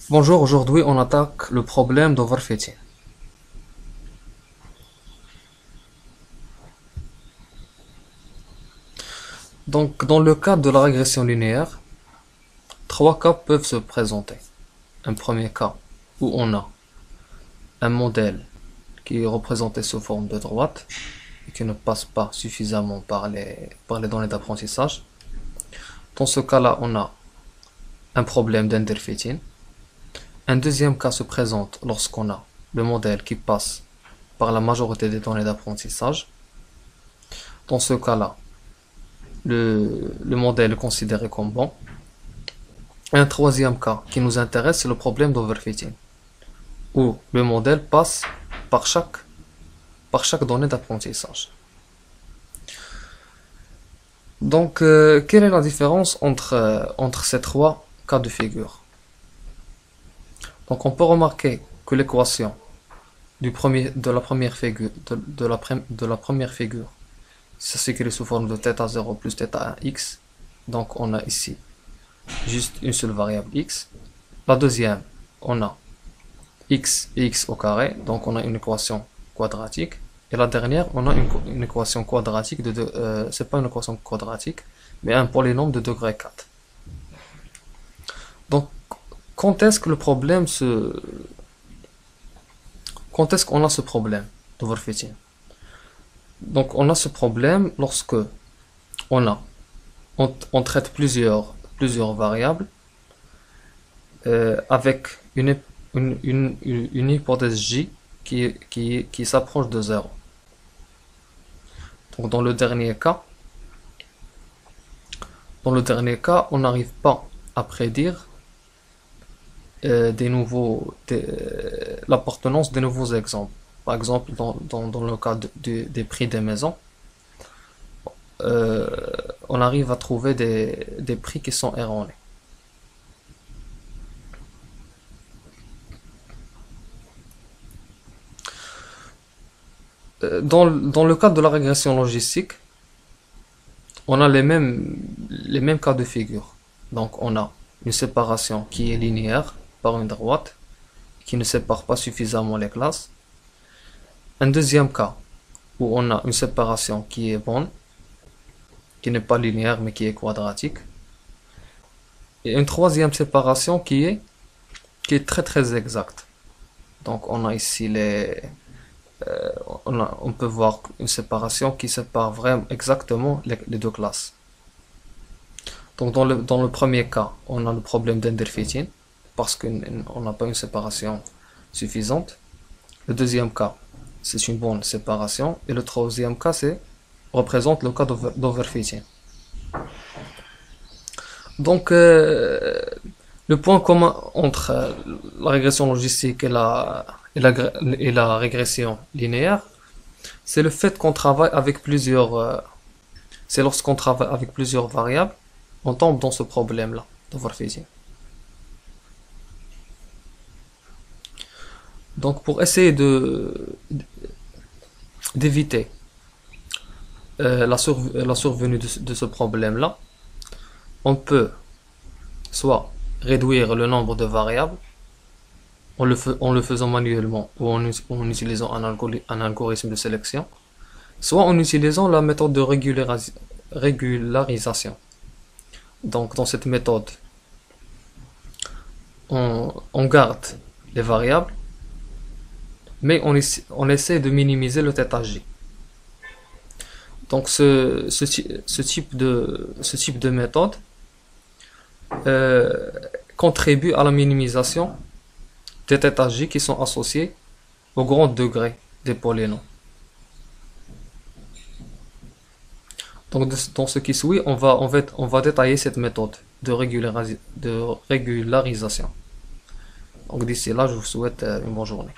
Bonjour, aujourd'hui on attaque le problème d'overfitting. Donc, dans le cadre de la régression linéaire, trois cas peuvent se présenter. Un premier cas où on a un modèle qui est représenté sous forme de droite et qui ne passe pas suffisamment par les données d'apprentissage. Dans ce cas-là, on a un problème d'underfitting. Un deuxième cas se présente lorsqu'on a le modèle qui passe par la majorité des données d'apprentissage. Dans ce cas-là, le modèle est considéré comme bon. Et un troisième cas qui nous intéresse, c'est le problème d'overfitting, où le modèle passe par chaque donnée d'apprentissage. Donc, quelle est la différence entre ces trois cas de figure? Donc, on peut remarquer que l'équation de la première figure, de la première figure, ça s'écrit sous forme de θ0 plus θ1x. Donc, on a ici juste une seule variable x. La deuxième, on a x et x au carré, donc on a une équation quadratique. Et la dernière, on a une équation quadratique c'est pas une équation quadratique, mais un polynôme de degré 4. Donc, quand est-ce qu'on a ce problème d'overfitting? Donc, on a ce problème lorsque on traite plusieurs variables avec une hypothèse J qui s'approche de 0. Donc, dans le dernier cas, on n'arrive pas à prédire l'appartenance des nouveaux exemples. Par exemple, dans le cas des prix des maisons, on arrive à trouver des prix qui sont erronés. Dans le cadre de la régression logistique, on a les mêmes cas de figure. Donc, on a une séparation qui est linéaire par une droite, qui ne sépare pas suffisamment les classes. Un deuxième cas où on a une séparation qui est bonne, qui n'est pas linéaire mais qui est quadratique. Et une troisième séparation qui est très très exacte. Donc on a ici on peut voir une séparation qui sépare vraiment exactement les deux classes. Donc dans le premier cas, on a le problème d'underfitting parce qu'on n'a pas une séparation suffisante. Le deuxième cas, c'est une bonne séparation. Et le troisième cas, représente le cas d'overfitting. Donc, le point commun entre la régression logistique et la régression linéaire, c'est le fait qu'on travaille avec c'est lorsqu'on travaille avec plusieurs variables, on tombe dans ce problème-là d'overfitting. Donc, pour essayer d'éviter la survenue de ce problème-là, on peut soit réduire le nombre de variables en le faisant manuellement ou en utilisant un algorithme de sélection, soit en utilisant la méthode de régularisation. Donc dans cette méthode, on garde les variables, mais on essaie de minimiser le θj. Donc ce type de méthode contribue à la minimisation des θj qui sont associés au grand degré des polynômes. Donc dans ce qui suit, on va détailler cette méthode de régularisation. Donc d'ici là, je vous souhaite une bonne journée.